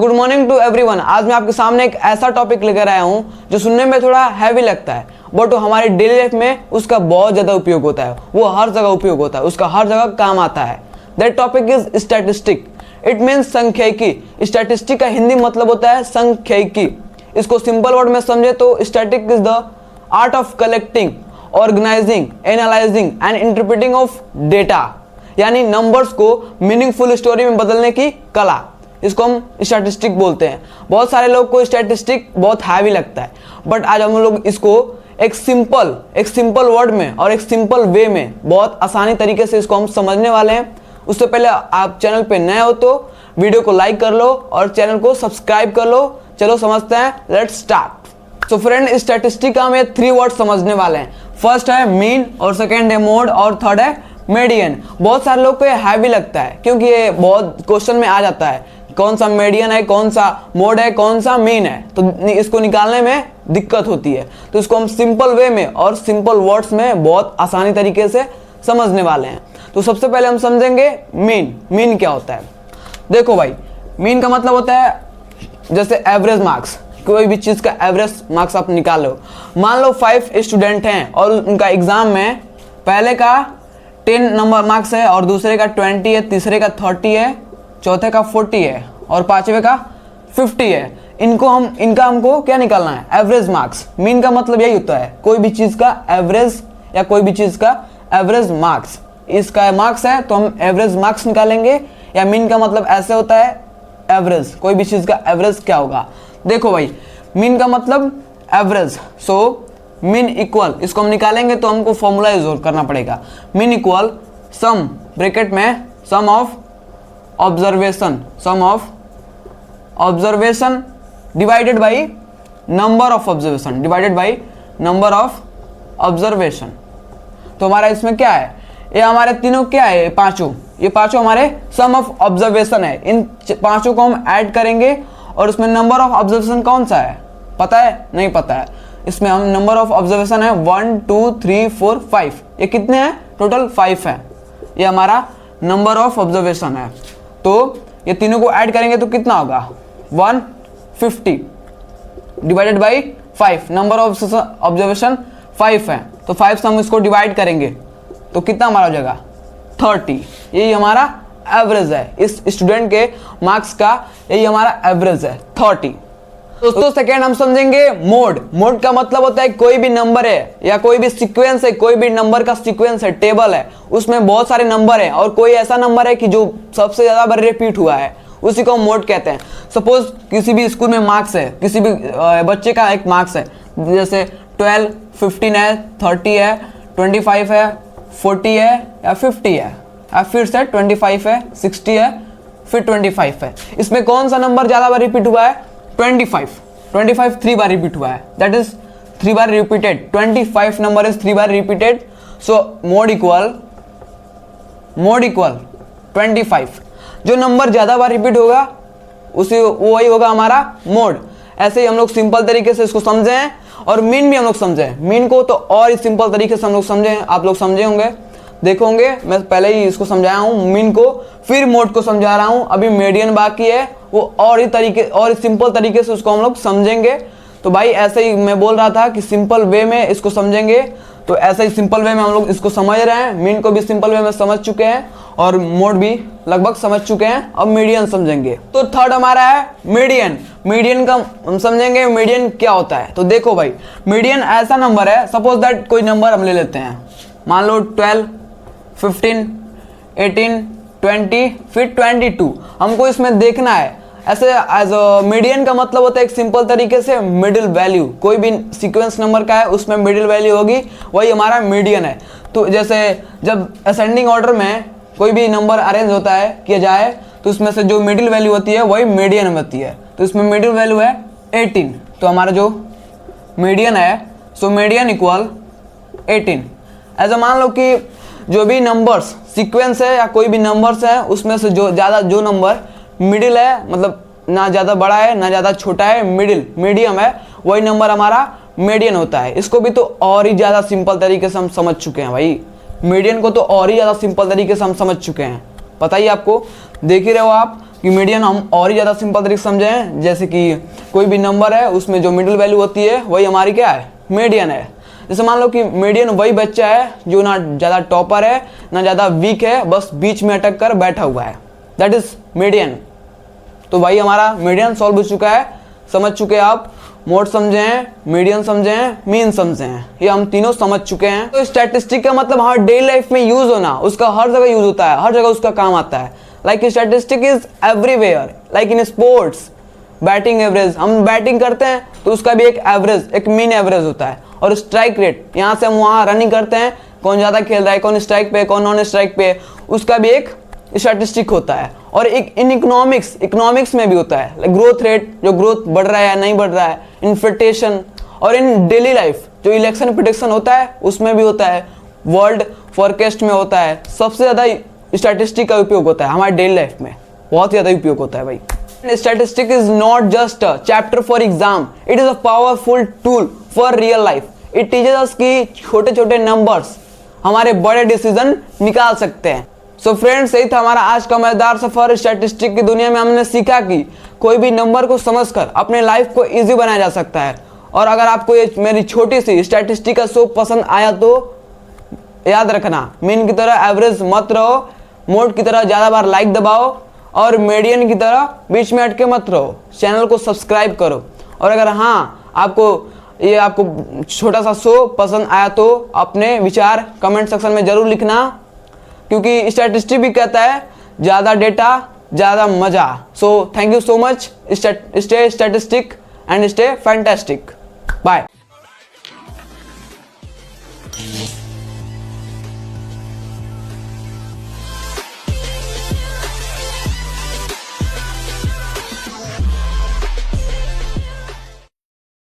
Good morning to everyone. आज मैं आपके सामने एक ऐसा टॉपिक लेकर आया हूँ जो सुनने में थोड़ा हैवी लगता है, बट हमारी डेली लाइफ में उसका बहुत ज़्यादा उपयोग होता है। वो हर जगह उपयोग होता है, उसका हर जगह काम आता है। That topic is statistic. It means संख्यिकी। स्टैटिस्टिक का हिंदी मतलब होता है संख्यिकी। इसको सिंपल वर्ड में समझे तो static is the art of collecting, organizing, analyzing and interpreting of data, यानी नंबर्स को मीनिंगफुल स्टोरी में बदलने की कला। इसको हम स्टैटिस्टिक बोलते हैं। बहुत सारे लोग को स्टैटिस्टिक बहुत हैवी लगता है, बट आज हम लोग इसको एक सिंपल वर्ड में और एक सिंपल वे में बहुत आसानी तरीके से इसको हम समझने वाले हैं। उससे पहले आप चैनल पे नए हो तो वीडियो को लाइक कर लो और चैनल को सब्सक्राइब कर लो। चलो समझते हैं, let's start. So friend, statistic का हम ये 3 वर्ड समझने वाले हैं। फर्स्ट है मीन, और सेकेंड है मोड, और थर्ड है मीडियन। बहुत सारे लोग को ये हैवी लगता है क्योंकि ये बहुत क्वेश्चन में आ जाता है, कौन सा मीडियन है, कौन सा मोड है, कौन सा मीन है, तो इसको निकालने में दिक्कत होती है। तो इसको हम सिंपल वे में और सिंपल वर्ड्स में बहुत आसानी तरीके से समझने वाले हैं। तो सबसे पहले हम समझेंगे मीन। मीन क्या होता है? देखो भाई, मीन का मतलब होता है जैसे एवरेज मार्क्स। कोई भी चीज़ का एवरेज मार्क्स आप निकालो। मान लो 5 स्टूडेंट हैं और उनका एग्जाम में पहले का 10 नंबर मार्क्स है और दूसरे का 20 है, तीसरे का 30 है, चौथे का 40 है और पांचवे का 50 है। इनका हमको क्या निकालना है? Average marks. मीन का मतलब यही होता है कोई भी चीज़ का एवरेज या कोई भी चीज़ का एवरेज मार्क्स। इसका मार्क्स है तो हम एवरेज मार्क्स निकालेंगे, या मीन का मतलब ऐसे होता है एवरेज। कोई भी चीज़ का एवरेज क्या होगा? देखो भाई, मीन का मतलब एवरेज। सो मीन इक्वल, इसको हम निकालेंगे तो हमको फॉर्मूला यूज करना पड़ेगा। मीन इक्वल सम, ब्रैकेट में sum of observation divided by number of observation. तो हमारा इसमें क्या है? ये हमारे तीनों क्या है? ये पांचों हमारे सम ऑफ ऑब्जर्वेशन है। इन पांचों को हम ऐड करेंगे और उसमें नंबर ऑफ ऑब्जर्वेशन कौन सा है पता है? नहीं पता है। इसमें हम नंबर ऑफ ऑब्जर्वेशन है 1 2 3 4 5। ये कितने हैं? टोटल 5 है। ये हमारा नंबर ऑफ ऑब्जर्वेशन है। तो ये तीनों को ऐड करेंगे तो कितना होगा? 150 divided by 5। Number of observation 5 है, तो 5 से हम इसको डिवाइड करेंगे तो कितना हमारा हो जाएगा? 30। यही हमारा एवरेज है इस स्टूडेंट के मार्क्स का। यही हमारा एवरेज है 30। दोस्तों सेकेंड हम समझेंगे मोड। मोड का मतलब होता है कोई भी नंबर है या कोई भी सीक्वेंस है, कोई भी नंबर का सीक्वेंस है, टेबल है, उसमें बहुत सारे नंबर है और कोई ऐसा नंबर है कि जो सबसे ज्यादा बार रिपीट हुआ है, उसी को हम मोड कहते हैं। सपोज किसी भी स्कूल में मार्क्स है, किसी भी बच्चे का एक मार्क्स है, जैसे 12, 15 है, 30 है, 25 है, 40 है या 50 है, या फिर से 25 है, 60 है, फिर 25 है। इसमें कौन सा नंबर ज्यादा बार रिपीट हुआ है? 25 3 बार रिपीट हुआ है। That is 3 bar repeated. 25 number is 3 bar repeated. So mode equal 25। जो नंबर ज्यादा बार रिपीट होगा वही होगा हमारा मोड। ऐसे ही हम लोग सिंपल तरीके से इसको समझे हैं, और मीन भी हम लोग समझे हैं। मीन को तो और ही सिंपल तरीके से हम लोग समझे हैं, आप लोग समझे होंगे, देखोगे। मैं पहले ही इसको समझाया हूँ मीन को, फिर मोड को समझा रहा हूँ। अभी मीडियन बाकी है, वो और ही सिंपल तरीके से उसको हम लोग समझेंगे। तो भाई ऐसे ही मैं बोल रहा था कि सिंपल वे में इसको समझेंगे, तो ऐसे ही सिंपल वे में हम लोग इसको समझ रहे हैं। मीन को भी सिंपल वे में समझ चुके हैं और मोड भी लगभग समझ चुके हैं। अब मीडियन समझेंगे। तो थर्ड हमारा है मीडियन। मीडियन का हम समझेंगे मीडियन क्या होता है। तो देखो भाई, मीडियन ऐसा नंबर है, सपोज दैट कोई नंबर हम ले लेते हैं, मान लो 12, 15, 18, 20, फिर 22। हमको इसमें देखना है ऐसे एज मीडियन का मतलब होता है एक सिंपल तरीके से मिडिल वैल्यू। कोई भी सीक्वेंस नंबर का है उसमें मिडिल वैल्यू होगी, वही हमारा मीडियन है। तो जैसे जब असेंडिंग ऑर्डर में कोई भी नंबर अरेंज होता है किया जाए तो उसमें से जो मिडिल वैल्यू होती है वही मीडियन होती है। तो इसमें मिडिल वैल्यू है 18, तो हमारा जो मीडियन है, सो मीडियन इक्वल 18। ऐसा मान लो कि जो भी नंबर्स सीक्वेंस है या कोई भी नंबर्स है उसमें से जो नंबर मिडिल है, मतलब ना ज़्यादा बड़ा है ना ज़्यादा छोटा है, मीडियम है, वही नंबर हमारा मीडियन होता है। इसको भी तो और ही ज़्यादा सिंपल तरीके से हम समझ चुके हैं भाई। मीडियन को तो और ही ज़्यादा सिंपल तरीके से हम समझ चुके हैं, पता ही आपको, देख ही रहे हो आप। कि मीडियन हम और ही ज़्यादा सिंपल तरीके से समझें, जैसे कि कोई भी नंबर है उसमें जो मिडिल वैल्यू होती है वही हमारी क्या है, मीडियन है। जैसे मान लो कि मीडियन वही बच्चा है जो ना ज़्यादा टॉपर है ना ज़्यादा वीक है, बस बीच में अटक कर बैठा हुआ है, दैट इज मीडियन। तो भाई हमारा मीडियन सॉल्व हो चुका है, समझ चुके हैं आप, मोड समझे हैं, मीडियन समझे हैं, मीन समझे हैं, ये हम तीनों समझ चुके हैं। तो स्टैटिस्टिक का मतलब हमारे डेली लाइफ में यूज होना, उसका हर जगह यूज होता है, हर जगह उसका काम आता है। Like statistic is everywhere, like in sports batting average, हम बैटिंग करते हैं तो उसका भी एक एवरेज, एक मीन एवरेज होता है। और स्ट्राइक रेट, यहाँ से हम वहाँ रनिंग करते हैं, कौन ज़्यादा खेल रहा है, कौन स्ट्राइक पे, कौन नॉन स्ट्राइक पे, उसका भी एक स्टैटिस्टिक होता है। और एक इन इकोनॉमिक्स में भी होता है, ग्रोथ रेट, जो ग्रोथ बढ़ रहा है या नहीं बढ़ रहा है, इन्फ्लेशन। और इन डेली लाइफ जो इलेक्शन प्रिडिक्शन होता है उसमें भी होता है, वर्ल्ड फॉरकास्ट में होता है, सबसे ज़्यादा स्टैटिस्टिक का उपयोग होता है हमारे डेली लाइफ में, बहुत ज़्यादा उपयोग होता है भाई। Statistic is not just a chapter for exam, it is a powerful tool for real life. It teaches us कि छोटे छोटे नंबर्स हमारे बड़े डिसीजन निकाल सकते हैं। सो फ्रेंड्स, यही था हमारा आज का मजेदार सफर स्टैटिस्टिक की दुनिया में। हमने सीखा कि कोई भी नंबर को समझकर अपने लाइफ को इजी बनाया जा सकता है। और अगर आपको ये मेरी छोटी सी स्टैटिस्टिक का शो पसंद आया तो याद रखना, मीन की तरह एवरेज मत रहो, मोड की तरह ज़्यादा बार लाइक दबाओ, और मीडियन की तरह बीच में अटके मत रहो। चैनल को सब्सक्राइब करो। और अगर हाँ आपको छोटा सा शो पसंद आया तो अपने विचार कमेंट सेक्शन में ज़रूर लिखना, क्योंकि स्टैटिस्टिक भी कहता है ज़्यादा डेटा ज़्यादा मज़ा। So thank you so much, stay statistic and stay fantastic, bye.